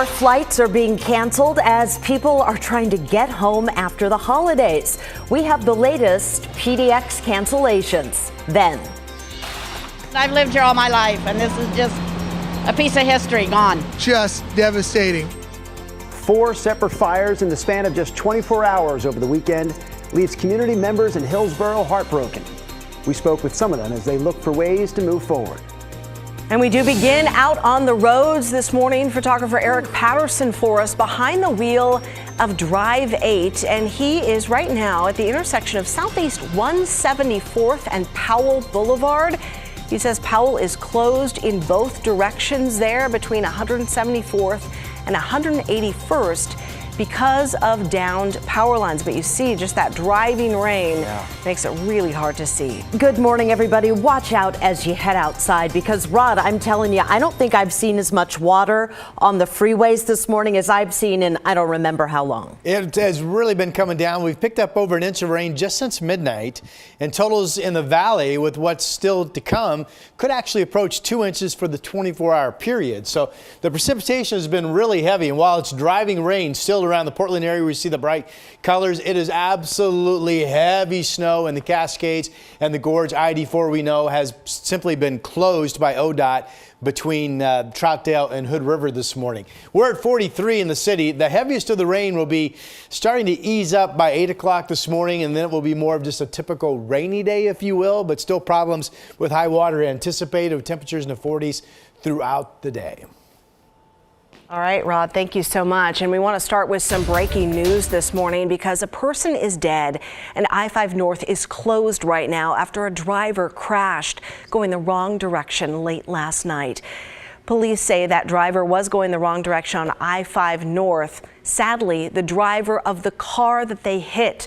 More flights are being canceled as people are trying to get home after the holidays. We have the latest PDX cancellations. Then. I've lived here all my life, and this is just a piece of history gone. Just devastating. 4 separate fires in the span of just 24 hours over the weekend leaves community members in Hillsboro heartbroken. We spoke with some of them as they look for ways to move forward. And we do begin out on the roads this morning. Photographer Eric Patterson for us behind the wheel of Drive 8. And he is right now at the intersection of Southeast 174th and Powell Boulevard. He says Powell is closed in both directions there between 174th and 181st because of downed power lines. But you see just that driving rain makes it really hard to see. Good morning, everybody. Watch out as you head outside because, Rod, I'm telling you, I don't think I've seen as much water on the freeways this morning as I've seen in I don't remember how long. It has really been coming down. We've picked up over an inch of rain just since midnight, and totals in the valley with what's still to come could actually approach 2 inches for the 24-hour period. So the precipitation has been really heavy, and while it's driving rain still around the Portland area, we see the bright colors. It is absolutely heavy snow in the Cascades and the Gorge. ID4, we know, has simply been closed by ODOT between Troutdale and Hood River this morning. We're at 43 in the city. The heaviest of the rain will be starting to ease up by 8 o'clock this morning, and then it will be more of just a typical rainy day, if you will, but still problems with high water anticipated with temperatures in the 40s throughout the day. All right, Rod, thank you so much. And we want to start with some breaking news this morning because a person is dead and I-5 North is closed right now after a driver crashed going the wrong direction late last night. Police say that driver was going the wrong direction on I-5 North. Sadly, the driver of the car that they hit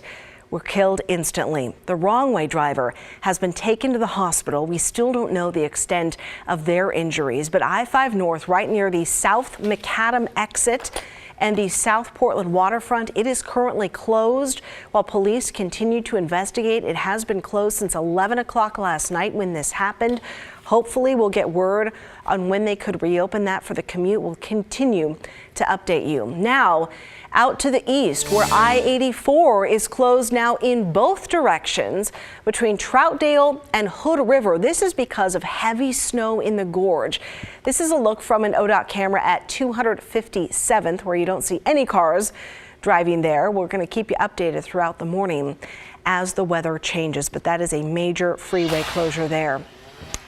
were killed instantly. The wrong way driver has been taken to the hospital. We still don't know the extent of their injuries, but I-5 North right near the South Macadam exit and the South Portland waterfront, it is currently closed while police continue to investigate. It has been closed since 11 o'clock last night when this happened. Hopefully we'll get word on when they could reopen that for the commute. We'll continue to update you. Now, out to the east where I-84 is closed now in both directions between Troutdale and Hood River. This is because of heavy snow in the gorge. This is a look from an ODOT camera at 257th where you don't see any cars driving there. We're going to keep you updated throughout the morning as the weather changes, but that is a major freeway closure there.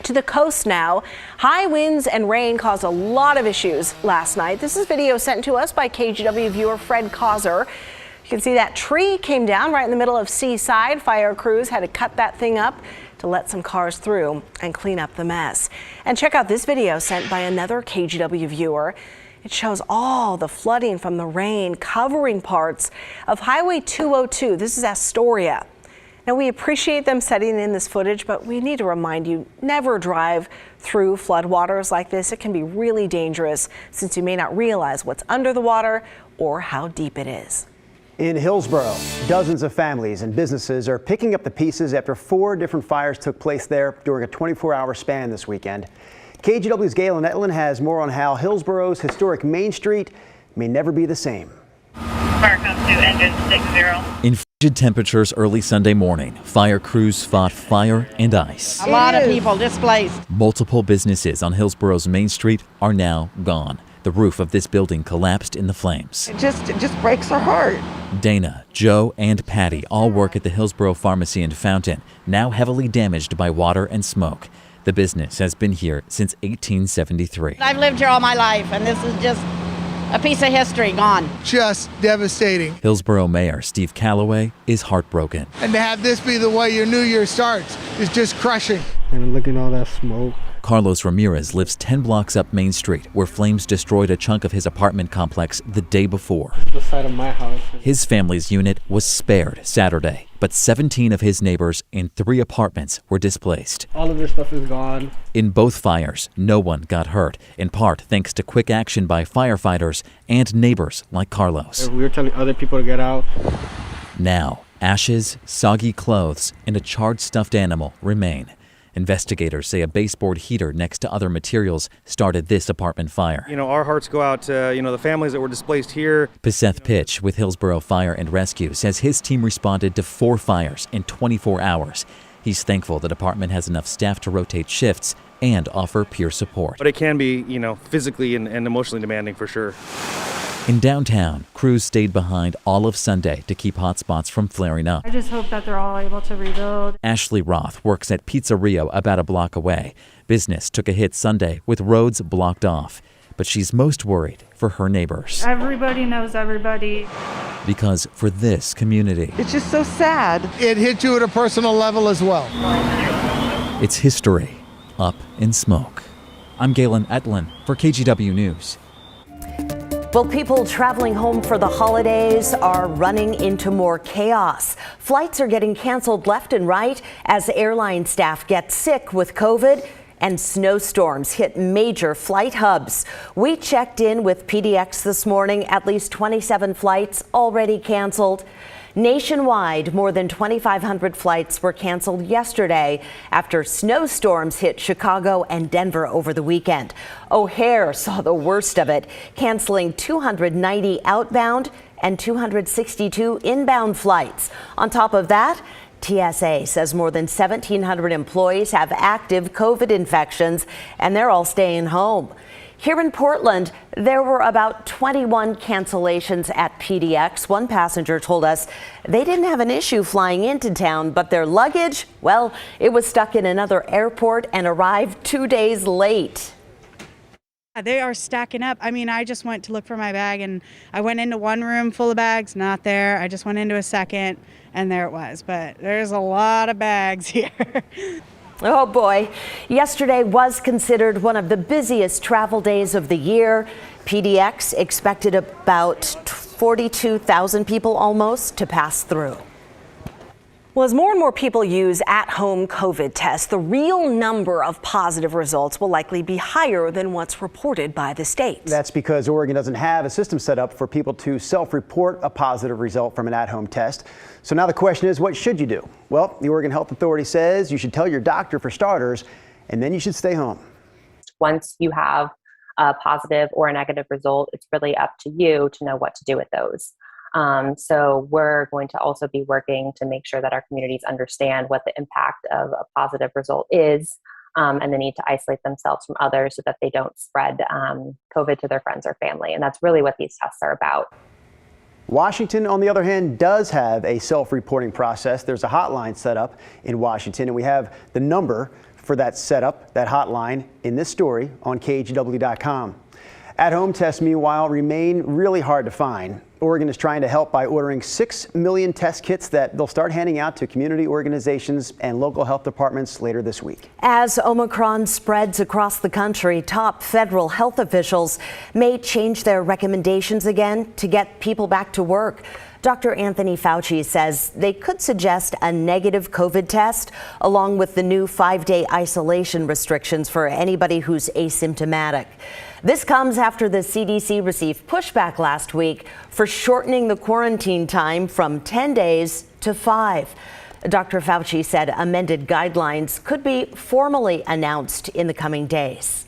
To the coast now, high winds and rain caused a lot of issues last night. This is video sent to us by KGW viewer Fred Causer. You can see that tree came down right in the middle of Seaside. Fire crews had to cut that thing up to let some cars through and clean up the mess. And check out this video sent by another KGW viewer. It shows all the flooding from the rain covering parts of Highway 202. This is Astoria. Now, we appreciate them setting in this footage, but we need to remind you, never drive through floodwaters like this. It can be really dangerous since you may not realize what's under the water or how deep it is. In Hillsboro, dozens of families and businesses are picking up the pieces after 4 different fires took place there during a 24-hour span this weekend. KGW's Galen Etlin has more on how Hillsboro's historic Main Street may never be the same. Fire comes to engine 60. In frigid temperatures early Sunday morning, fire crews fought fire and ice. A lot of people displaced. Multiple businesses on Hillsboro's Main Street are now gone. The roof of this building collapsed in the flames. It just breaks our heart. Dana, Joe, and Patty all work at the Hillsboro Pharmacy and Fountain, now heavily damaged by water and smoke. The business has been here since 1873. I've lived here all my life, and this is just a piece of history gone. Just devastating. Hillsboro Mayor Steve Calloway is heartbroken. And to have this be the way your new year starts is just crushing. And looking at all that smoke. Carlos Ramirez lives 10 blocks up Main Street, where flames destroyed a chunk of his apartment complex the day before. The side of my house. His family's unit was spared Saturday, but 17 of his neighbors in 3 apartments were displaced. All of their stuff is gone. In both fires, no one got hurt, in part thanks to quick action by firefighters and neighbors like Carlos. We were telling other people to get out. Now, ashes, soggy clothes, and a charred stuffed animal remain. Investigators say a baseboard heater next to other materials started this apartment fire. Our hearts go out to, the families that were displaced here. Seth Pitch with Hillsboro Fire and Rescue says his team responded to 4 fires in 24 hours. He's thankful the department has enough staff to rotate shifts and offer peer support. But it can be, physically and emotionally demanding for sure. In downtown, crews stayed behind all of Sunday to keep hotspots from flaring up. I just hope that they're all able to rebuild. Ashley Roth works at Pizza Rio about a block away. Business took a hit Sunday with roads blocked off. But she's most worried for her neighbors. Everybody knows everybody. Because for this community, It's just so sad. It hit you at a personal level as well. it's history up in smoke. I'm Galen Etlin for KGW News. Well, people traveling home for the holidays are running into more chaos. Flights are getting canceled left and right as airline staff get sick with COVID and snowstorms hit major flight hubs. We checked in with PDX this morning. At least 27 flights already canceled. Nationwide, more than 2,500 flights were canceled yesterday after snowstorms hit Chicago and Denver over the weekend. O'Hare saw the worst of it, canceling 290 outbound and 262 inbound flights. On top of that, TSA says more than 1,700 employees have active COVID infections, and they're all staying home. Here in Portland, there were about 21 cancellations at PDX. One passenger told us they didn't have an issue flying into town, but their luggage, well, it was stuck in another airport and arrived 2 days late. They are stacking up. I mean, I just went to look for my bag and I went into one room full of bags, not there. I just went into a second and there it was. But there's a lot of bags here. Oh boy. Yesterday was considered one of the busiest travel days of the year. PDX expected about 42,000 people almost to pass through. Well, as more and more people use at-home COVID tests, the real number of positive results will likely be higher than what's reported by the state. That's because Oregon doesn't have a system set up for people to self-report a positive result from an at-home test. So now the question is, what should you do? Well, the Oregon Health Authority says you should tell your doctor for starters, and then you should stay home. Once you have a positive or a negative result, it's really up to you to know what to do with those. So we're going to also be working to make sure that our communities understand what the impact of a positive result is, and the need to isolate themselves from others so that they don't spread COVID to their friends or family. And that's really what these tests are about. Washington, on the other hand, does have a self-reporting process. There's a hotline set up in Washington, and we have the number for that setup, that hotline, in this story on KGW.com. At-home tests, meanwhile, remain really hard to find. Oregon is trying to help by ordering 6 million test kits that they'll start handing out to community organizations and local health departments later this week. As Omicron spreads across the country, top federal health officials may change their recommendations again to get people back to work. Dr. Anthony Fauci says they could suggest a negative COVID test along with the new 5-day isolation restrictions for anybody who's asymptomatic. This comes after the CDC received pushback last week for shortening the quarantine time from 10 days to 5. Dr. Fauci said amended guidelines could be formally announced in the coming days.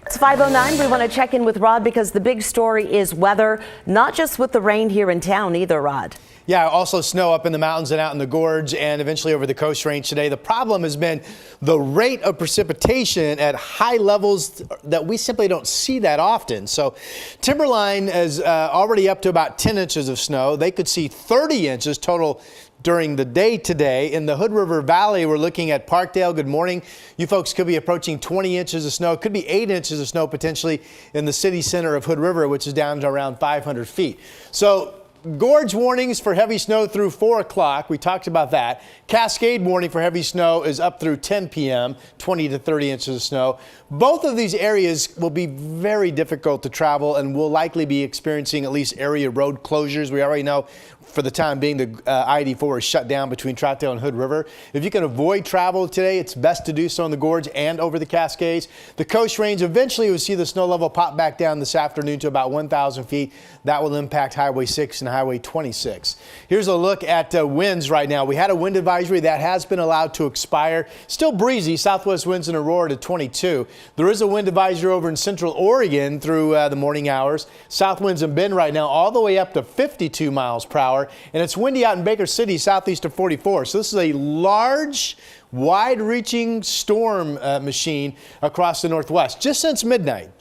It's 5:09. We want to check in with Rod because the big story is weather, not just with the rain here in town either, Rod. Yeah, also snow up in the mountains and out in the gorge and eventually over the Coast Range today. The problem has been the rate of precipitation at high levels that we simply don't see that often. So Timberline is already up to about 10 inches of snow. They could see 30 inches total during the day today. In the Hood River Valley, we're looking at Parkdale. Good morning. You folks could be approaching 20 inches of snow. It could be 8 inches of snow potentially in the city center of Hood River, which is down to around 500 feet. So gorge warnings for heavy snow through 4 o'clock. We talked about that. Cascade warning for heavy snow is up through 10 p.m., 20 to 30 inches of snow. Both of these areas will be very difficult to travel and will likely be experiencing at least area road closures. We already know for the time being, the I-84 is shut down between Troutdale and Hood River. If you can avoid travel today, it's best to do so in the gorge and over the Cascades. The Coast Range, eventually you'll see the snow level pop back down this afternoon to about 1,000 feet. That will impact Highway 6 and Highway 26. Here's a look at winds right now. We had a wind advisory that has been allowed to expire. Still breezy, southwest winds in Aurora to 22. There is a wind advisory over in central Oregon through the morning hours. South winds in Bend right now all the way up to 52 miles per hour. And it's windy out in Baker City, southeast of 44. So this is a large, wide-reaching storm machine across the northwest. Just since midnight,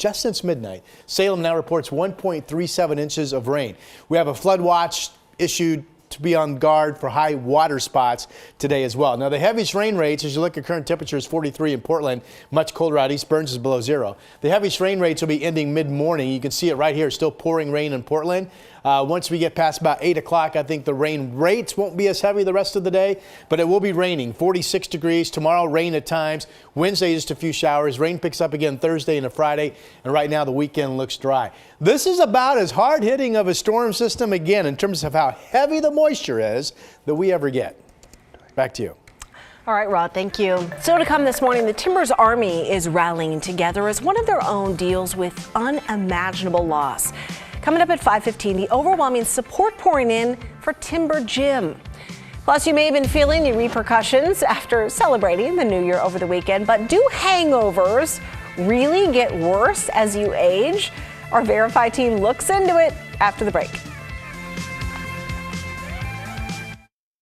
Salem now reports 1.37 inches of rain. We have a flood watch issued to be on guard for high water spots today as well. Now, the heaviest rain rates, as you look at current temperatures, 43 in Portland, much colder out east. Burns is below zero. The heaviest rain rates will be ending mid-morning. You can see it right here, still pouring rain in Portland. Once we get past about 8 o'clock, I think the rain rates won't be as heavy the rest of the day, but it will be raining. 46 degrees. Tomorrow, rain at times. Wednesday, just a few showers. Rain picks up again Thursday and a Friday, and right now the weekend looks dry. This is about as hard-hitting of a storm system, again, in terms of how heavy the moisture is that we ever get. Back to you. All right, Rod, thank you. So to come this morning, the Timbers Army is rallying together as one of their own deals with unimaginable loss. Coming up at 5:15, the overwhelming support pouring in for Timber Jim. Plus, you may have been feeling the repercussions after celebrating the new year over the weekend, but do hangovers really get worse as you age? Our Verify team looks into it after the break.